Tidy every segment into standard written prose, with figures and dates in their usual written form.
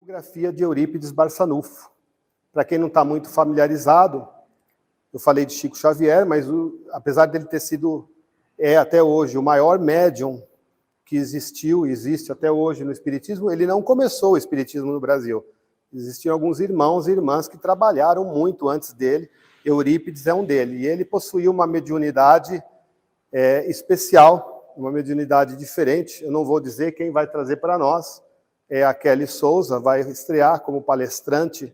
Biografia de Eurípides Barçanufo. Para quem não está muito familiarizado, eu falei de Chico Xavier, mas apesar dele ter sido, até hoje, o maior médium que existiu e existe até hoje no Espiritismo, ele não começou o Espiritismo no Brasil. Existiam alguns irmãos e irmãs que trabalharam muito antes dele, Eurípides é um dele, e ele possuía uma mediunidade especial, uma mediunidade diferente. Eu não vou dizer quem vai trazer para nós, é a Kelly Souza, vai estrear como palestrante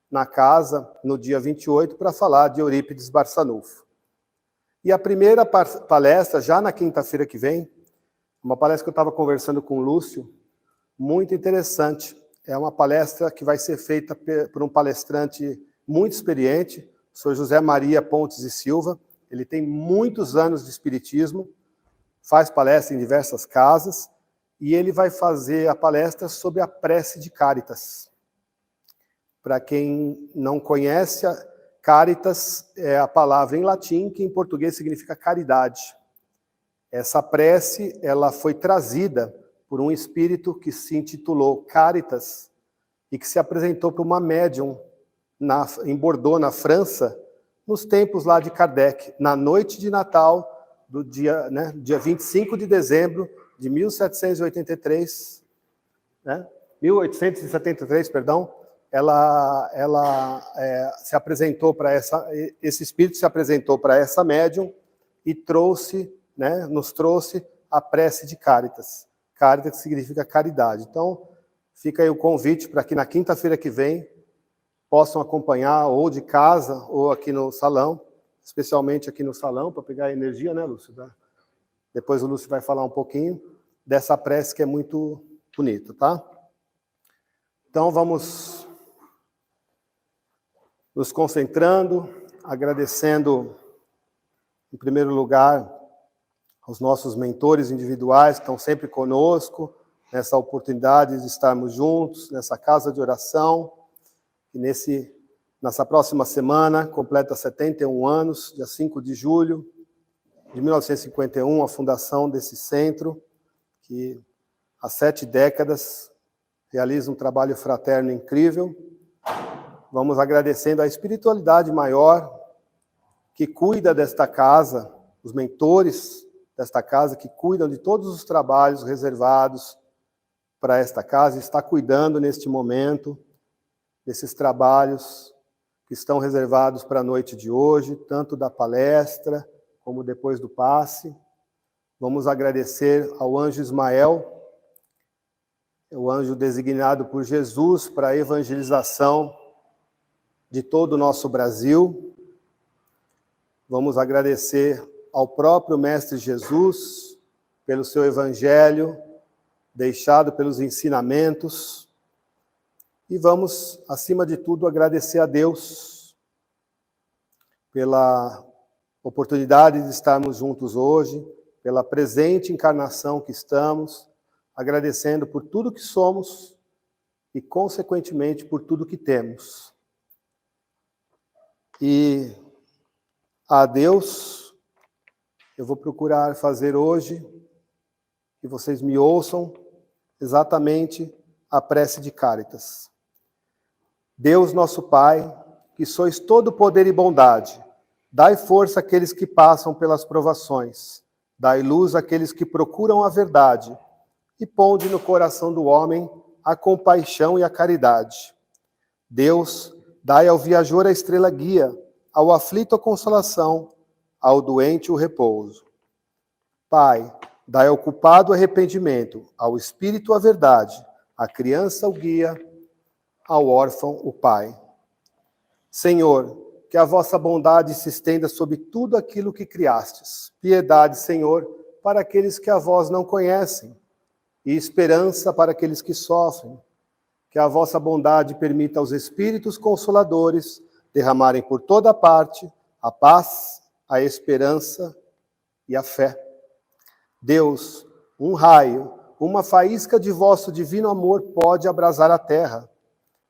na casa no dia 28 para falar de Eurípides Barçanufo. E a primeira palestra, já na quinta-feira que vem, uma palestra que eu estava conversando com o Lúcio, muito interessante. É uma palestra que vai ser feita por um palestrante muito experiente, o Sr. José Maria Pontes e Silva. Ele tem muitos anos de espiritismo, faz palestra em diversas casas, e ele vai fazer a palestra sobre a prece de Caritas. Para quem não conhece, Caritas é a palavra em latim, que em português significa caridade. Essa prece, ela foi trazida por um espírito que se intitulou Caritas e que se apresentou para uma médium em Bordeaux, na França, nos tempos lá de Kardec, na noite de Natal do dia 25 de dezembro de 1783, 1873, perdão, ela se apresentou para esse espírito se apresentou para essa médium e nos trouxe a prece de Caritas. Caritas significa caridade. Então, fica aí o convite para que na quinta-feira que vem possam acompanhar, ou de casa, ou aqui no salão, especialmente aqui no salão, para pegar a energia, né, Lúcio? Depois o Lúcio vai falar um pouquinho dessa prece que é muito bonita, tá? Então, vamos nos concentrando, agradecendo, em primeiro lugar, aos nossos mentores individuais que estão sempre conosco, nessa oportunidade de estarmos juntos, nessa casa de oração, e nessa próxima semana, completa 71 anos, dia 5 de julho de 1951, a fundação desse centro, que há 7 décadas realiza um trabalho fraterno incrível. Vamos agradecendo a espiritualidade maior que cuida desta casa, os mentores desta casa, que cuidam de todos os trabalhos reservados para esta casa, está cuidando neste momento desses trabalhos que estão reservados para a noite de hoje, tanto da palestra como depois do passe. Vamos agradecer ao anjo Ismael, o anjo designado por Jesus para a evangelização de todo o nosso Brasil. Vamos agradecer ao próprio Mestre Jesus pelo seu evangelho, deixado pelos ensinamentos. E vamos, acima de tudo, agradecer a Deus pela oportunidade de estarmos juntos hoje, pela presente encarnação que estamos, agradecendo por tudo que somos e, consequentemente, por tudo que temos. E a Deus, eu vou procurar fazer hoje, que vocês me ouçam, exatamente a prece de Caritas. Deus nosso Pai, que sois todo poder e bondade, dai força àqueles que passam pelas provações, dai luz àqueles que procuram a verdade, e ponde no coração do homem a compaixão e a caridade. Deus, dai ao viajor a estrela guia, ao aflito a consolação, ao doente o repouso. Pai, dai ao culpado o arrependimento, ao espírito a verdade, à criança o guia, ao órfão o pai. Senhor, que a vossa bondade se estenda sobre tudo aquilo que criastes. Piedade, Senhor, para aqueles que a vós não conhecem, e esperança para aqueles que sofrem. Que a vossa bondade permita aos espíritos consoladores derramarem por toda parte a paz, a esperança e a fé. Deus, um raio, uma faísca de vosso divino amor pode abrasar a terra.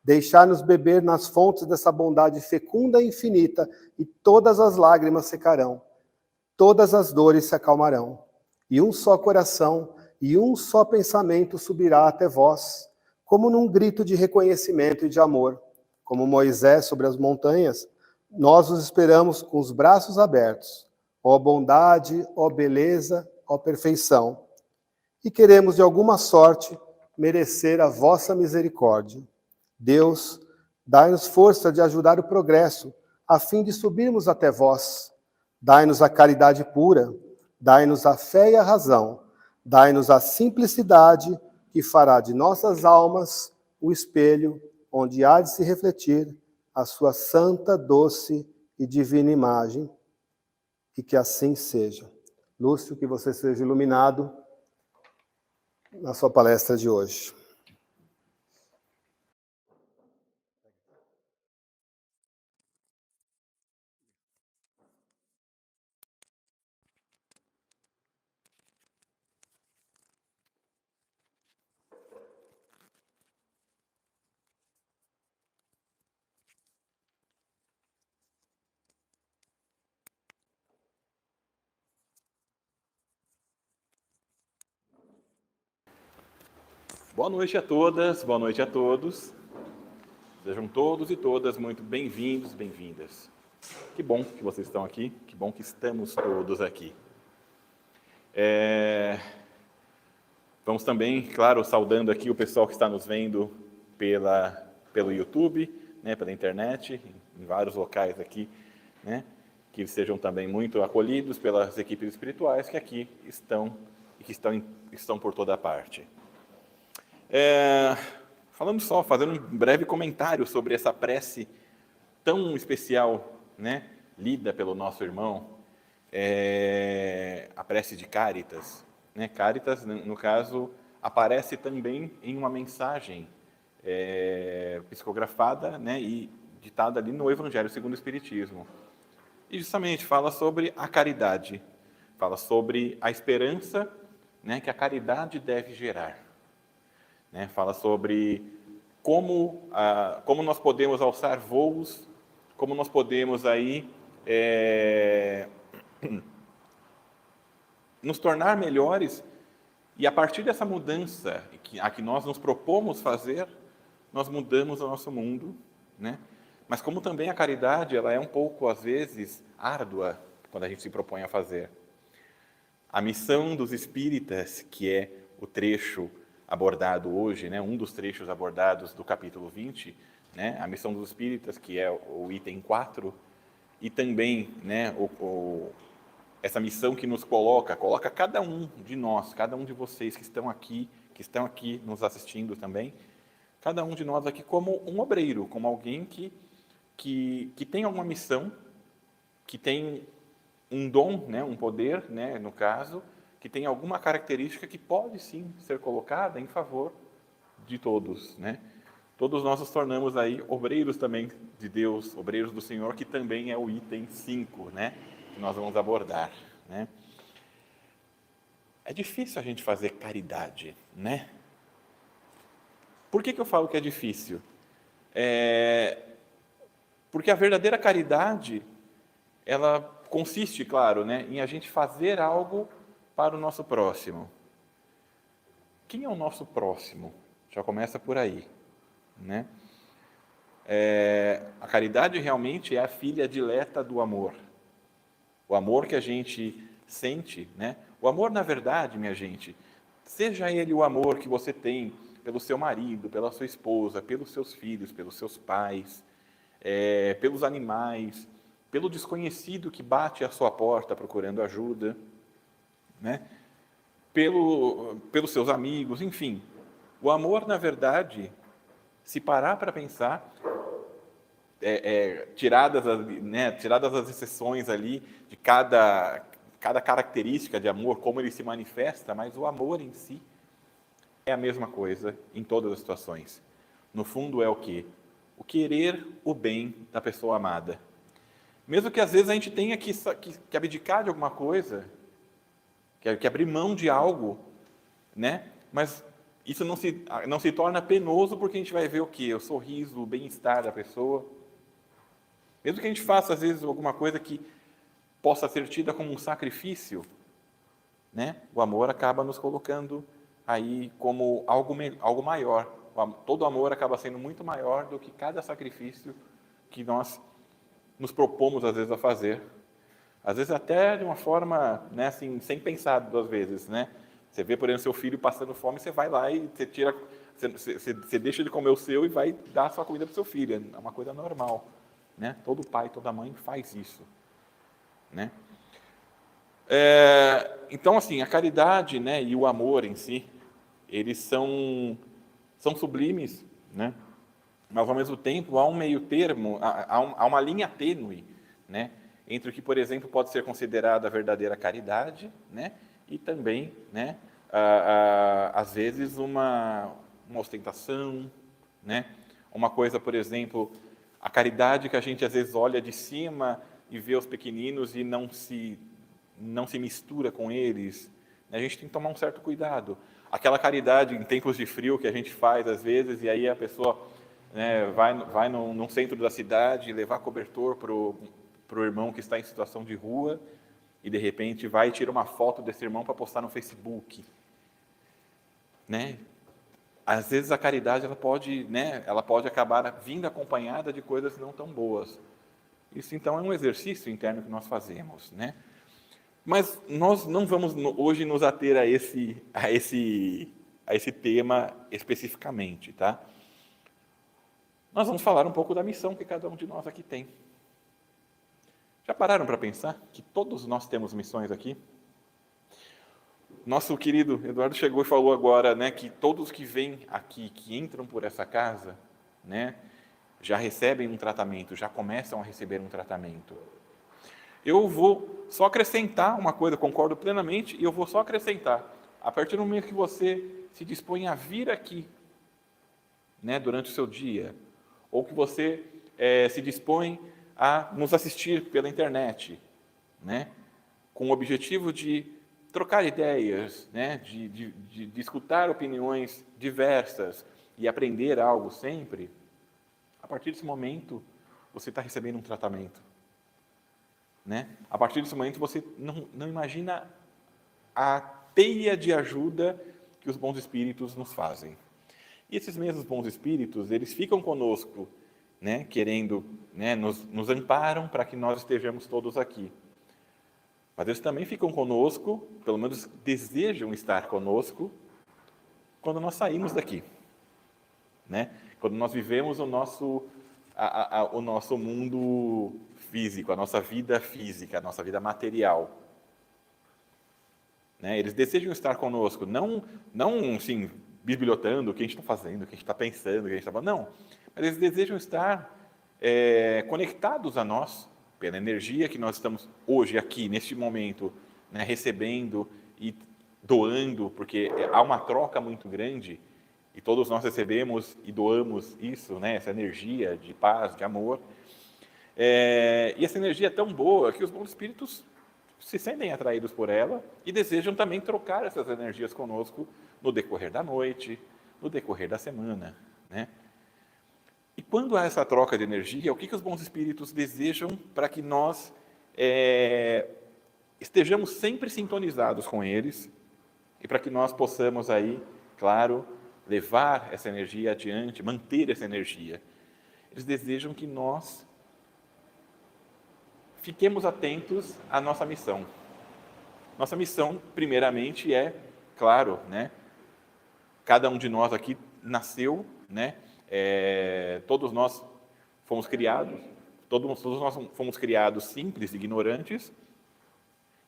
Deixar-nos beber nas fontes dessa bondade fecunda e infinita, e todas as lágrimas secarão, todas as dores se acalmarão, e um só coração e um só pensamento subirá até vós, como num grito de reconhecimento e de amor. Como Moisés sobre as montanhas, nós os esperamos com os braços abertos. Ó bondade, ó beleza, ó perfeição. E queremos, de alguma sorte, merecer a vossa misericórdia. Deus, dai-nos força de ajudar o progresso, a fim de subirmos até vós. Dai-nos a caridade pura, dai-nos a fé e a razão, dai-nos a simplicidade que fará de nossas almas o espelho onde há de se refletir a sua santa, doce e divina imagem. E que assim seja. Lúcio, que você seja iluminado na sua palestra de hoje. Boa noite a todas, boa noite a todos. Sejam todos e todas muito bem-vindos, bem-vindas. Que bom que vocês estão aqui, que bom que estamos todos aqui. Vamos também, claro, saudando aqui o pessoal que está nos vendo pelo YouTube, né, pela internet, em vários locais aqui, né, que sejam também muito acolhidos pelas equipes espirituais que aqui estão e que estão por toda parte. Fazendo um breve comentário sobre essa prece tão especial, né, lida pelo nosso irmão, a prece de Cáritas. Né? Cáritas, no caso, aparece também em uma mensagem psicografada, né, e ditada ali no Evangelho segundo o Espiritismo. E justamente fala sobre a caridade, fala sobre a esperança, né, que a caridade deve gerar. Né, fala sobre como nós podemos alçar voos, como nós podemos aí nos tornar melhores, e a partir dessa mudança a que nós nos propomos fazer, nós mudamos o nosso mundo, né? Mas como também a caridade, ela é um pouco, às vezes, árdua quando a gente se propõe a fazer. A missão dos espíritas, que é o trecho abordado hoje, né, um dos trechos abordados do capítulo 20, né, a missão dos espíritas, que é o item 4, e também, né, essa missão que nos coloca cada um de nós, cada um de vocês que estão aqui nos assistindo também, cada um de nós aqui como um obreiro, como alguém que tem alguma missão, que tem um dom, né, um poder, né, no caso, que tem alguma característica que pode sim ser colocada em favor de todos, né? Todos nós nos tornamos aí obreiros também de Deus, obreiros do Senhor, que também é o item 5, né, que nós vamos abordar, né? É difícil a gente fazer caridade, né? Por que eu falo que é difícil? Porque a verdadeira caridade, ela consiste, claro, né, em a gente fazer algo para o nosso próximo. Quem é o nosso próximo? Já começa por aí, né? A caridade realmente é a filha dileta do amor. O amor que a gente sente, né? O amor, na verdade, minha gente, seja ele o amor que você tem pelo seu marido, pela sua esposa, pelos seus filhos, pelos seus pais, pelos animais, pelo desconhecido que bate à sua porta procurando ajuda, né? Pelos seus amigos, enfim. O amor, na verdade, se parar para pensar, tiradas as exceções ali de cada característica de amor, como ele se manifesta, mas o amor em si é a mesma coisa em todas as situações. No fundo é o quê? O querer o bem da pessoa amada. Mesmo que às vezes a gente tenha que abdicar de alguma coisa, que abrir mão de algo, né? Mas isso não se torna penoso porque a gente vai ver o quê? O sorriso, o bem-estar da pessoa. Mesmo que a gente faça, às vezes, alguma coisa que possa ser tida como um sacrifício, né? O amor acaba nos colocando aí como algo maior, todo amor acaba sendo muito maior do que cada sacrifício que nós nos propomos, às vezes, a fazer. Às vezes até de uma forma, né, assim, sem pensar duas vezes, né? Você vê, por exemplo, seu filho passando fome, você vai lá e você deixa ele comer o seu e vai dar a sua comida para o seu filho. É uma coisa normal, né? Todo pai, toda mãe faz isso, né? Então, assim, a caridade, né, e o amor em si, eles são sublimes, né? Mas, ao mesmo tempo, há um meio termo, há uma linha tênue, né, entre o que, por exemplo, pode ser considerado a verdadeira caridade, né, e também, né, às vezes, uma ostentação, né, uma coisa, por exemplo, a caridade que a gente, às vezes, olha de cima e vê os pequeninos e não se mistura com eles. A gente tem que tomar um certo cuidado. Aquela caridade em tempos de frio que a gente faz, às vezes, e aí a pessoa, né, vai num centro da cidade levar cobertor para o irmão que está em situação de rua e, de repente, vai e tira uma foto desse irmão para postar no Facebook. Né? Às vezes a caridade ela pode acabar vindo acompanhada de coisas não tão boas. Isso, então, é um exercício interno que nós fazemos, né? Mas nós não vamos hoje nos ater a esse tema especificamente, tá? Nós vamos falar um pouco da missão que cada um de nós aqui tem. Já pararam para pensar que todos nós temos missões aqui? Nosso querido Eduardo chegou e falou agora, né, que todos que vêm aqui, que entram por essa casa, né, já recebem um tratamento, já começam a receber um tratamento. Eu vou só acrescentar uma coisa, concordo plenamente, e eu vou só acrescentar. A partir do momento que você se dispõe a vir aqui, né, durante o seu dia, ou que você se dispõe a nos assistir pela internet, né, com o objetivo de trocar ideias, né, de escutar opiniões diversas e aprender algo sempre, a partir desse momento você está recebendo um tratamento. Né? A partir desse momento você não imagina a teia de ajuda que os bons espíritos nos fazem. E esses mesmos bons espíritos, eles ficam conosco, né, querendo, né, nos amparam para que nós estejamos todos aqui. Mas eles também ficam conosco, pelo menos desejam estar conosco, quando nós saímos daqui. Né? Quando nós vivemos o nosso mundo físico, a nossa vida física, a nossa vida material. Né? Eles desejam estar conosco, não assim, bisbilhotando o que a gente está fazendo, o que a gente está pensando, o que a gente está falando, não. Mas eles desejam estar conectados a nós, pela energia que nós estamos hoje aqui, neste momento, né, recebendo e doando, porque há uma troca muito grande, e todos nós recebemos e doamos isso, né, essa energia de paz, de amor. E essa energia é tão boa que os bons espíritos se sentem atraídos por ela e desejam também trocar essas energias conosco no decorrer da noite, no decorrer da semana. Né? E quando há essa troca de energia, o que os bons espíritos desejam para que nós estejamos sempre sintonizados com eles e para que nós possamos aí, claro, levar essa energia adiante, manter essa energia. Eles desejam que nós fiquemos atentos à nossa missão. Nossa missão, primeiramente, é, claro, né, cada um de nós aqui nasceu, né, todos nós fomos criados, todos nós fomos criados simples, ignorantes,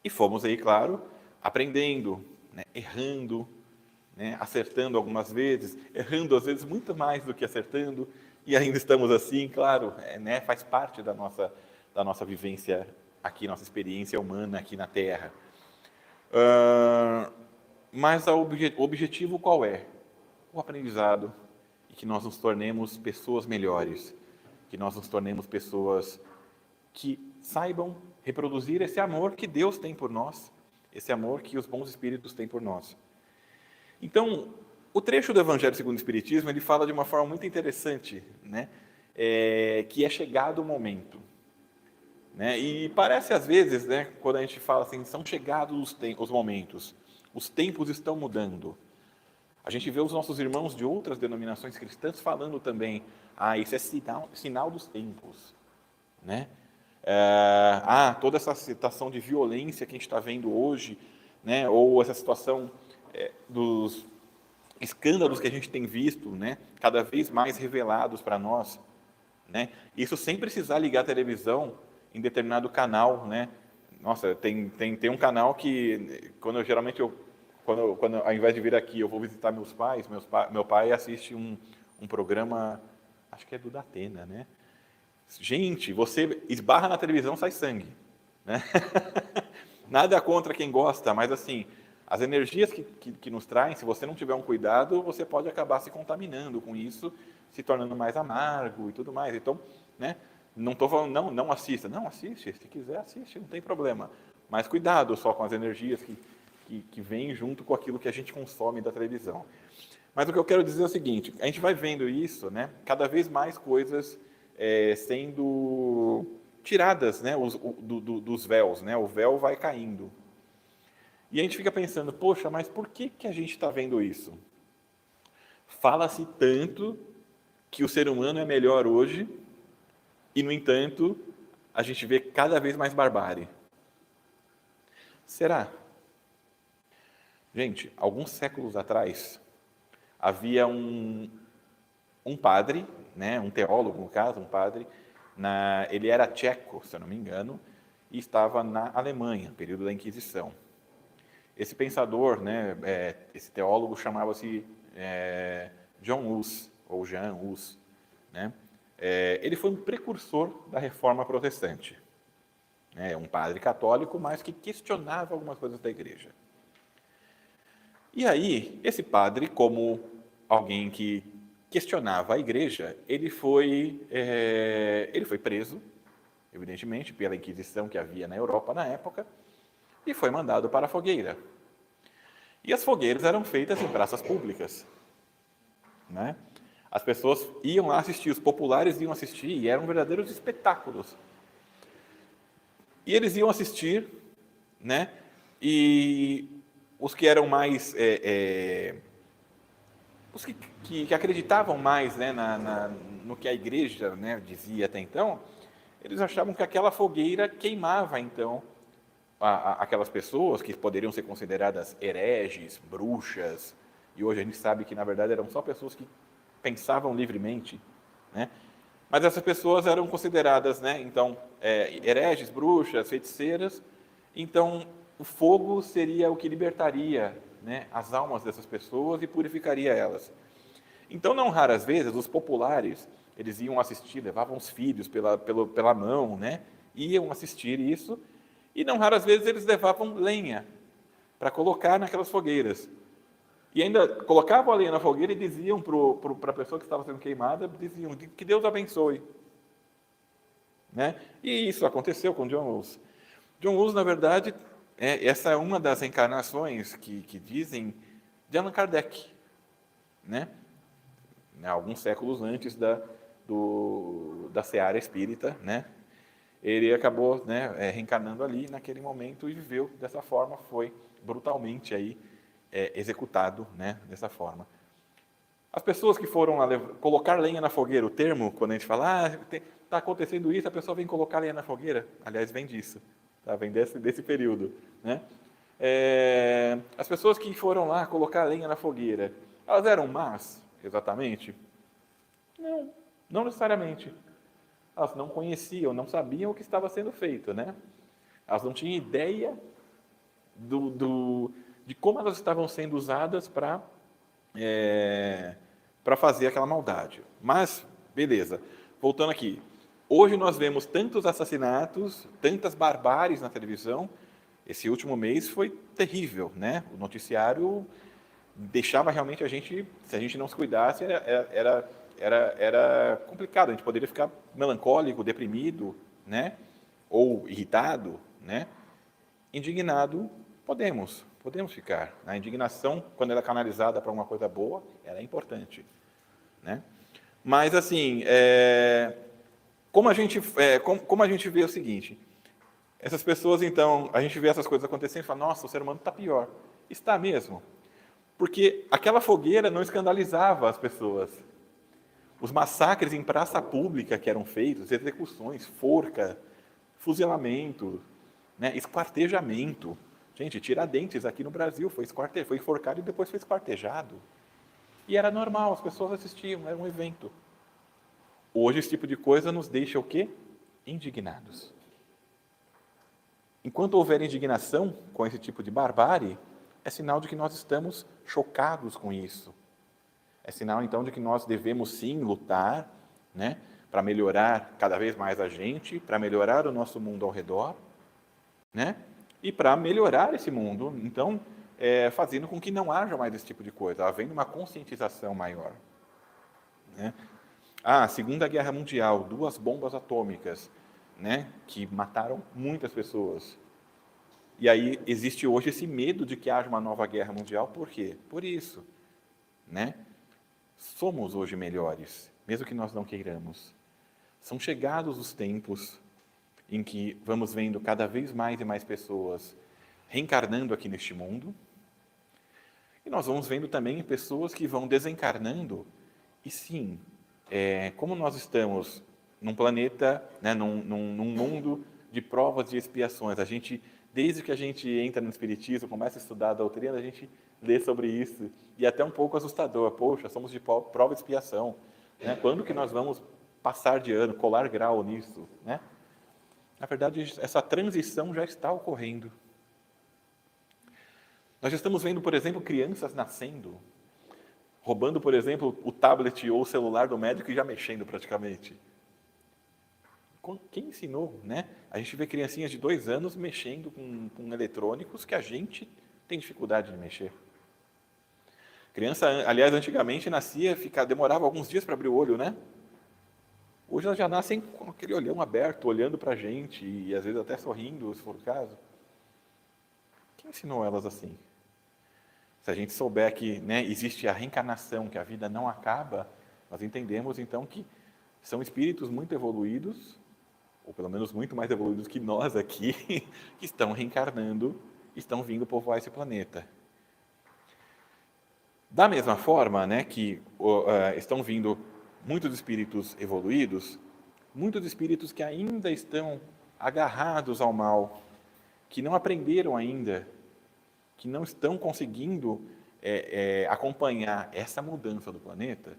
e fomos aí, claro, aprendendo, né, errando, né, acertando algumas vezes, errando às vezes muito mais do que acertando, e ainda estamos assim, claro, né, faz parte da nossa vivência aqui, nossa experiência humana aqui na Terra. Mas o objetivo qual é? O aprendizado, e que nós nos tornemos pessoas melhores, que nós nos tornemos pessoas que saibam reproduzir esse amor que Deus tem por nós, esse amor que os bons espíritos têm por nós. Então, o trecho do Evangelho segundo o Espiritismo, ele fala de uma forma muito interessante, né? Que é chegado o momento. Né? E parece às vezes, né, quando a gente fala assim, são chegados os momentos, os tempos estão mudando. A gente vê os nossos irmãos de outras denominações cristãs falando também, isso é sinal dos tempos, né? Toda essa situação de violência que a gente está vendo hoje, né? Ou essa situação dos escândalos que a gente tem visto, né? Cada vez mais revelados para nós, né? Isso sem precisar ligar a televisão em determinado canal, né? Nossa, tem um canal que quando ao invés de vir aqui eu vou visitar meus pais, meu pai assiste um programa, acho que é do Datena, né? Gente, você esbarra na televisão, sai sangue, né? Nada contra quem gosta, mas assim, as energias que nos traem, se você não tiver um cuidado, você pode acabar se contaminando com isso, se tornando mais amargo e tudo mais. Então, né? Não estou falando, não assista. Não, assiste, se quiser assiste, não tem problema. Mas cuidado só com as energias que vêm junto com aquilo que a gente consome da televisão. Mas o que eu quero dizer é o seguinte, a gente vai vendo isso, né? Cada vez mais coisas sendo tiradas, né? Dos véus, né? O véu vai caindo. E a gente fica pensando, poxa, mas por que a gente está vendo isso? Fala-se tanto que o ser humano é melhor hoje, e, no entanto, a gente vê cada vez mais barbárie. Será? Gente, alguns séculos atrás, havia um padre, né, um teólogo, no caso, um padre, ele era tcheco, se eu não me engano, e estava na Alemanha, período da Inquisição. Esse pensador, né, esse teólogo chamava-se John Hus, ou Jean Hus, né? Ele foi um precursor da reforma protestante. Um padre católico, mas que questionava algumas coisas da igreja. E aí, esse padre, como alguém que questionava a igreja, ele foi preso, evidentemente, pela Inquisição que havia na Europa na época, e foi mandado para a fogueira. E as fogueiras eram feitas em praças públicas, né? As pessoas iam lá assistir, os populares iam assistir, e eram verdadeiros espetáculos. E eles iam assistir, né? E os que eram mais... os que acreditavam mais, né, no que a igreja, né, dizia até então, eles achavam que aquela fogueira queimava, então, aquelas pessoas que poderiam ser consideradas hereges, bruxas, e hoje a gente sabe que, na verdade, eram só pessoas que pensavam livremente, né? Mas essas pessoas eram consideradas, né, então, hereges, bruxas, feiticeiras. Então, o fogo seria o que libertaria, né, as almas dessas pessoas e purificaria elas. Então, não raras vezes, os populares, eles iam assistir, levavam os filhos pela mão, né, iam assistir isso, e não raras vezes eles levavam lenha para colocar naquelas fogueiras. E ainda colocavam a lenha na fogueira e diziam para a pessoa que estava sendo queimada, diziam que Deus abençoe. Né? E isso aconteceu com John Hus. John Hus, na verdade, essa é uma das encarnações que dizem de Allan Kardec, né? Alguns séculos antes da seara espírita, né? Ele acabou, né, reencarnando ali naquele momento e viveu dessa forma, foi brutalmente aí executado, né, dessa forma. As pessoas que foram colocar lenha na fogueira, o termo, quando a gente fala, está acontecendo isso, a pessoa vem colocar lenha na fogueira, aliás, vem disso, tá? Vem desse período, né? As pessoas que foram lá colocar lenha na fogueira, elas eram más, exatamente? Não necessariamente. Elas não conheciam, não sabiam o que estava sendo feito, né? Elas não tinham ideia de como elas estavam sendo usadas para fazer aquela maldade. Mas, beleza, voltando aqui. Hoje nós vemos tantos assassinatos, tantas barbáries na televisão. Esse último mês foi terrível, né? O noticiário deixava realmente a gente, se a gente não se cuidasse, era complicado. A gente poderia ficar melancólico, deprimido, né? Ou irritado, né? Indignado, podemos ficar. A indignação, quando ela é canalizada para uma coisa boa, ela é importante, né? Mas, assim, como a gente vê o seguinte, essas pessoas, então, a gente vê essas coisas acontecendo e fala, nossa, o ser humano está pior. Está mesmo. Porque aquela fogueira não escandalizava as pessoas. Os massacres em praça pública que eram feitos, execuções, forca, fuzilamento, né, esquartejamento. Gente, Tiradentes aqui no Brasil foi enforcado e depois foi esquartejado. E era normal, as pessoas assistiam, era um evento. Hoje esse tipo de coisa nos deixa o quê? Indignados. Enquanto houver indignação com esse tipo de barbárie, é sinal de que nós estamos chocados com isso. É sinal, então, de que nós devemos, sim, lutar, né, para melhorar cada vez mais a gente, para melhorar o nosso mundo ao redor, né, e para melhorar esse mundo, então, fazendo com que não haja mais esse tipo de coisa, havendo uma conscientização maior. Né? Segunda Guerra Mundial, 2 bombas atômicas, né, que mataram muitas pessoas. E aí existe hoje esse medo de que haja uma nova guerra mundial, por quê? Por isso, né? Somos hoje melhores, mesmo que nós não queiramos. São chegados os tempos em que vamos vendo cada vez mais e mais pessoas reencarnando aqui neste mundo, e nós vamos vendo também pessoas que vão desencarnando, e sim, como nós estamos num planeta, né, num mundo de provas e expiações, desde que a gente entra no Espiritismo, começa a estudar a doutrina, a gente lê sobre isso, e é até um pouco assustador, poxa, somos de prova e expiação, né? Quando que nós vamos passar de ano, colar grau nisso, né? Na verdade, essa transição já está ocorrendo. Nós já estamos vendo, por exemplo, crianças nascendo, roubando, por exemplo, o tablet ou o celular do médico e já mexendo praticamente. Quem ensinou, né? A gente vê criancinhas de 2 anos mexendo com eletrônicos que a gente tem dificuldade de mexer. Criança, aliás, antigamente nascia, demorava alguns dias para abrir o olho, né? Hoje elas já nascem com aquele olhão aberto, olhando para a gente e às vezes até sorrindo, se for o caso. Quem ensinou elas assim? Se a gente souber que, né, existe a reencarnação, que a vida não acaba, nós entendemos então que são espíritos muito evoluídos, ou pelo menos muito mais evoluídos que nós aqui, que estão reencarnando, estão vindo povoar esse planeta. Da mesma forma, né, que estão vindo muitos espíritos evoluídos, muitos espíritos que ainda estão agarrados ao mal, que não aprenderam ainda, que não estão conseguindo acompanhar essa mudança do planeta,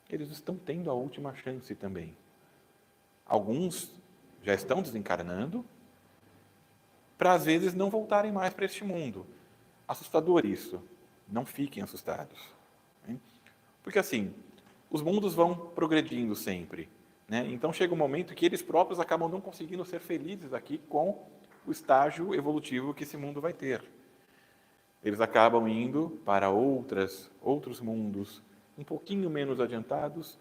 eles estão tendo a última chance também. Alguns já estão desencarnando, para às vezes não voltarem mais para este mundo. Assustador isso. Não fiquem assustados. Hein? Porque assim, os mundos vão progredindo sempre. Né? Então chega um momento que eles próprios acabam não conseguindo ser felizes aqui com o estágio evolutivo que esse mundo vai ter. Eles acabam indo para outros mundos, um pouquinho menos adiantados.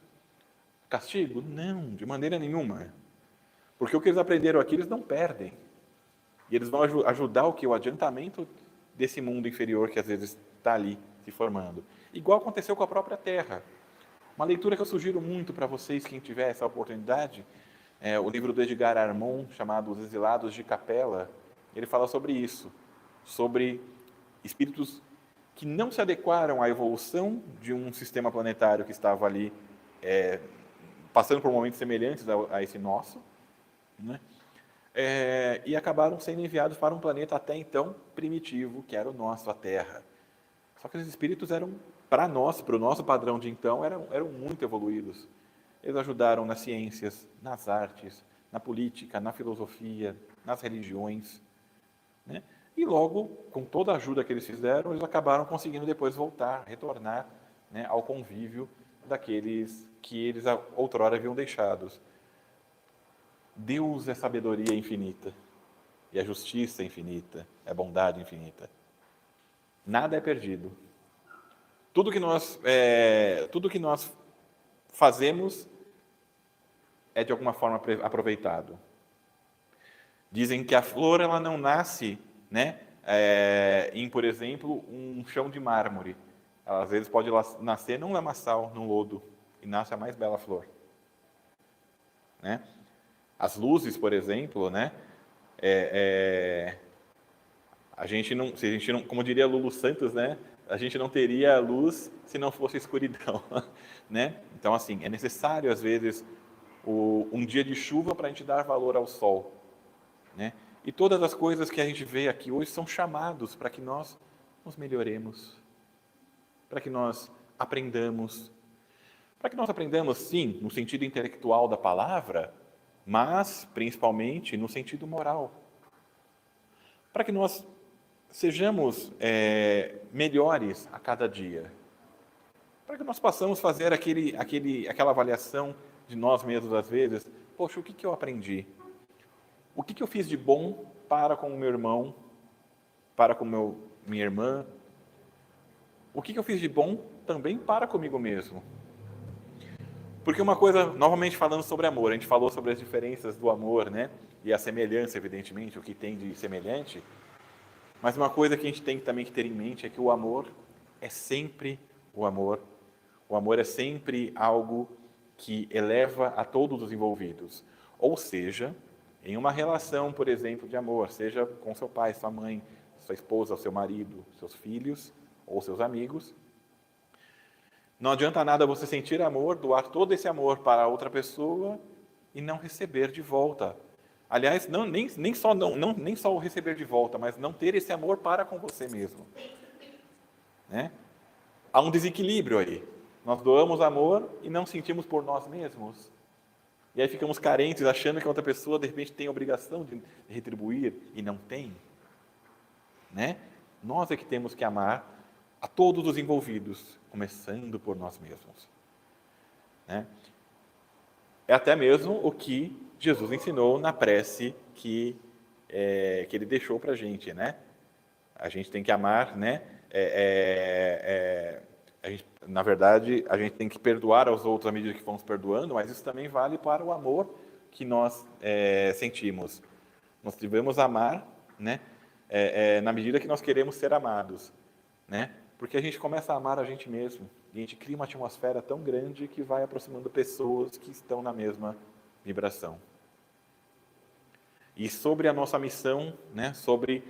Castigo? Não, de maneira nenhuma. Porque o que eles aprenderam aqui, eles não perdem. E eles vão ajudar o adiantamento desse mundo inferior que às vezes está ali se formando. Igual aconteceu com a própria Terra. Uma leitura que eu sugiro muito para vocês, quem tiver essa oportunidade, é o livro do Edgar Armon, chamado Os Exilados de Capela. Ele fala sobre isso, sobre espíritos que não se adequaram à evolução de um sistema planetário que estava ali passando por momentos semelhantes a esse nosso, né? E acabaram sendo enviados para um planeta até então primitivo, que era o nosso, a Terra. Só que os espíritos eram, para o nosso padrão de então, eram muito evoluídos. Eles ajudaram nas ciências, nas artes, na política, na filosofia, nas religiões, né? E logo, com toda a ajuda que eles fizeram, eles acabaram conseguindo depois voltar, retornar, né, ao convívio daqueles que eles outrora haviam deixados. Deus é sabedoria infinita, e a justiça é infinita, é a bondade infinita. Nada é perdido. Tudo que nós fazemos é de alguma forma aproveitado. Dizem que a flor ela não nasce, né, em, por exemplo, um chão de mármore. Ela, às vezes pode nascer num lamaçal, num lodo, e nasce a mais bela flor. Né? As luzes, por exemplo, né? A gente não, como diria Lulu Santos, né? A gente não teria luz se não fosse escuridão, né? Então, assim, é necessário, às vezes, um dia de chuva para a gente dar valor ao sol, né? E todas as coisas que a gente vê aqui hoje são chamados para que nós nos melhoremos, para que nós aprendamos. Para que nós aprendamos, sim, no sentido intelectual da palavra, mas, principalmente, no sentido moral. Para que nós sejamos melhores a cada dia. Para que nós possamos fazer aquela avaliação de nós mesmos, às vezes. Poxa, o que eu aprendi? O que eu fiz de bom para com o meu irmão, para com minha irmã? O que eu fiz de bom também para comigo mesmo? Porque uma coisa, novamente falando sobre amor, a gente falou sobre as diferenças do amor, né? E a semelhança, evidentemente, o que tem de semelhante. Mas uma coisa que a gente tem também que ter em mente é que o amor é sempre o amor. O amor é sempre algo que eleva a todos os envolvidos. Ou seja, em uma relação, por exemplo, de amor, seja com seu pai, sua mãe, sua esposa, seu marido, seus filhos ou seus amigos, não adianta nada você sentir amor, doar todo esse amor para outra pessoa e não receber de volta. Aliás, nem só o receber de volta, mas não ter esse amor para com você mesmo. Né? Há um desequilíbrio aí. Nós doamos amor e não sentimos por nós mesmos. E aí ficamos carentes, achando que a outra pessoa, de repente, tem a obrigação de retribuir e não tem. Né? Nós é que temos que amar a todos os envolvidos, começando por nós mesmos. Né? É até mesmo o que Jesus ensinou na prece que ele deixou para a gente, né? A gente tem que amar, né? Na verdade, a gente tem que perdoar aos outros à medida que vamos perdoando, mas isso também vale para o amor que nós sentimos. Nós devemos amar, né? Na medida que nós queremos ser amados, né? Porque a gente começa a amar a gente mesmo. E a gente cria uma atmosfera tão grande que vai aproximando pessoas que estão na mesma vibração. E sobre a nossa missão, né, sobre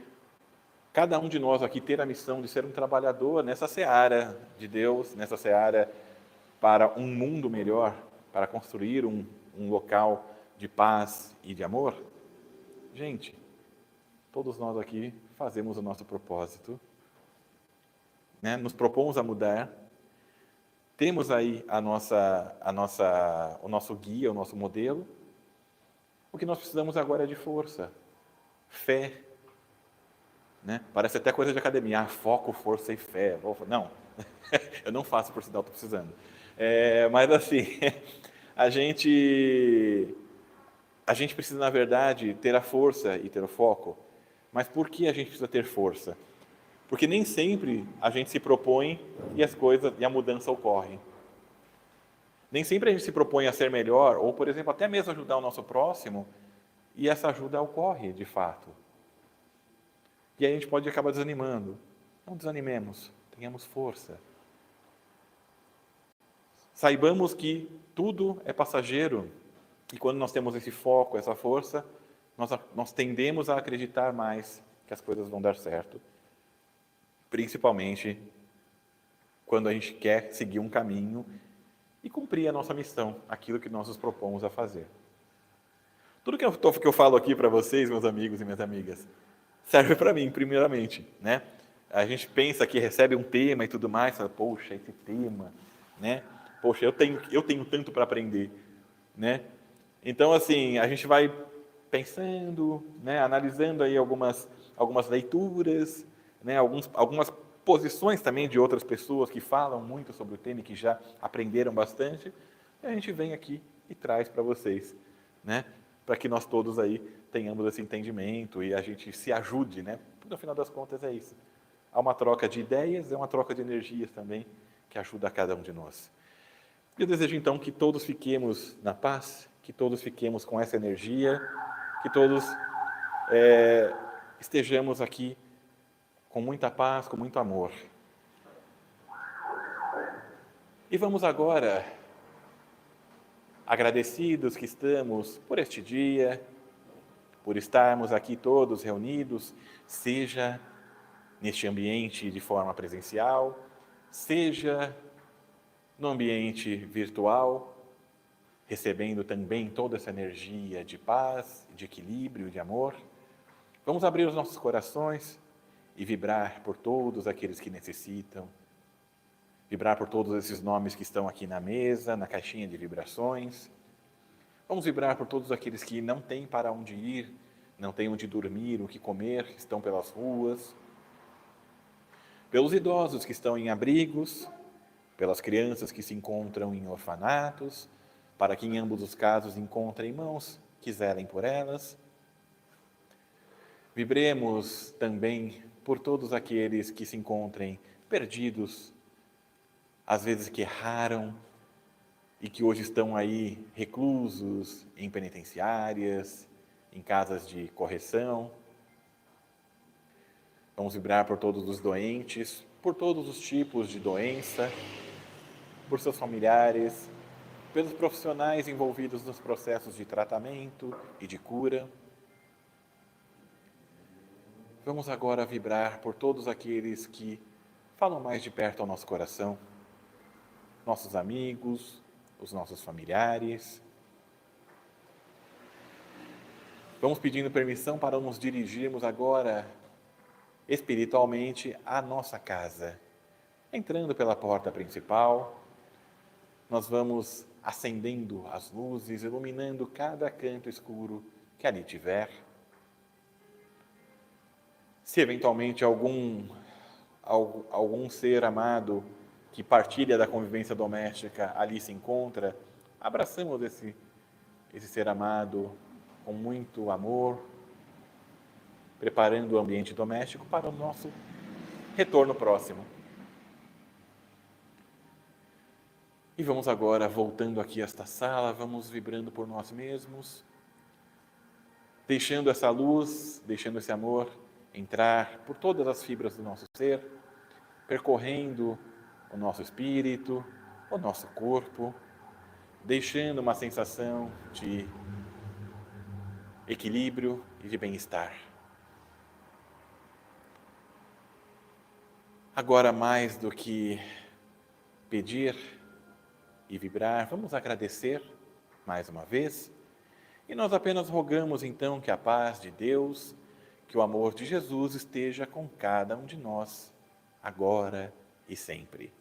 cada um de nós aqui ter a missão de ser um trabalhador nessa seara de Deus, nessa seara para um mundo melhor, para construir um local de paz e de amor. Gente, todos nós aqui fazemos o nosso propósito, né, nos propomos a mudar. Temos aí o nosso guia, o nosso modelo. O que nós precisamos agora é de força, fé. Né? Parece até coisa de academia, foco, força e fé. Não, eu não faço por sinal, estou precisando. Mas assim, a gente precisa, na verdade, ter a força e ter o foco. Mas por que a gente precisa ter força? Porque nem sempre a gente se propõe e as coisas e a mudança ocorre. Nem sempre a gente se propõe a ser melhor, ou, por exemplo, até mesmo ajudar o nosso próximo, e essa ajuda ocorre, de fato. E aí a gente pode acabar desanimando. Não desanimemos, tenhamos força. Saibamos que tudo é passageiro, e quando nós temos esse foco, essa força, nós tendemos a acreditar mais que as coisas vão dar certo. Principalmente quando a gente quer seguir um caminho e cumprir a nossa missão, aquilo que nós nos propomos a fazer. Tudo que eu falo aqui para vocês, meus amigos e minhas amigas, serve para mim, primeiramente. Né? A gente pensa que recebe um tema e tudo mais, fala, poxa, esse tema, né? Poxa, eu tenho tanto para aprender. Né? Então, assim, a gente vai pensando, né, analisando aí algumas leituras, né, algumas posições também de outras pessoas que falam muito sobre o tema e que já aprenderam bastante, e a gente vem aqui e traz para vocês, né, para que nós todos aí tenhamos esse entendimento e a gente se ajude, né? No final das contas é isso. Há uma troca de ideias, é uma troca de energias também que ajuda a cada um de nós. Eu desejo então que todos fiquemos na paz, que todos fiquemos com essa energia, que todos estejamos aqui com muita paz, com muito amor. E vamos agora, agradecidos que estamos por este dia, por estarmos aqui todos reunidos, seja neste ambiente de forma presencial, seja no ambiente virtual, recebendo também toda essa energia de paz, de equilíbrio, de amor. Vamos abrir os nossos corações e vibrar por todos aqueles que necessitam, vibrar por todos esses nomes que estão aqui na mesa, na caixinha de vibrações. Vamos vibrar por todos aqueles que não têm para onde ir, não têm onde dormir, o que comer, estão pelas ruas. Pelos idosos que estão em abrigos, pelas crianças que se encontram em orfanatos, para que em ambos os casos encontrem mãos que zelem por elas. Vibremos também por todos aqueles que se encontrem perdidos, às vezes que erraram e que hoje estão aí reclusos em penitenciárias, em casas de correção. Vamos vibrar por todos os doentes, por todos os tipos de doença, por seus familiares, pelos profissionais envolvidos nos processos de tratamento e de cura. Vamos agora vibrar por todos aqueles que falam mais de perto ao nosso coração, nossos amigos, os nossos familiares. Vamos pedindo permissão para nos dirigirmos agora espiritualmente à nossa casa. Entrando pela porta principal, nós vamos acendendo as luzes, iluminando cada canto escuro que ali tiver. Se eventualmente algum ser amado que partilha da convivência doméstica ali se encontra, abraçamos esse ser amado com muito amor, preparando o ambiente doméstico para o nosso retorno próximo. E vamos agora, voltando aqui a esta sala, vamos vibrando por nós mesmos, deixando essa luz, deixando esse amor entrar por todas as fibras do nosso ser, percorrendo o nosso espírito, o nosso corpo, deixando uma sensação de equilíbrio e de bem-estar. Agora, mais do que pedir e vibrar, vamos agradecer mais uma vez, e nós apenas rogamos então que a paz de Deus, que o amor de Jesus esteja com cada um de nós, agora e sempre.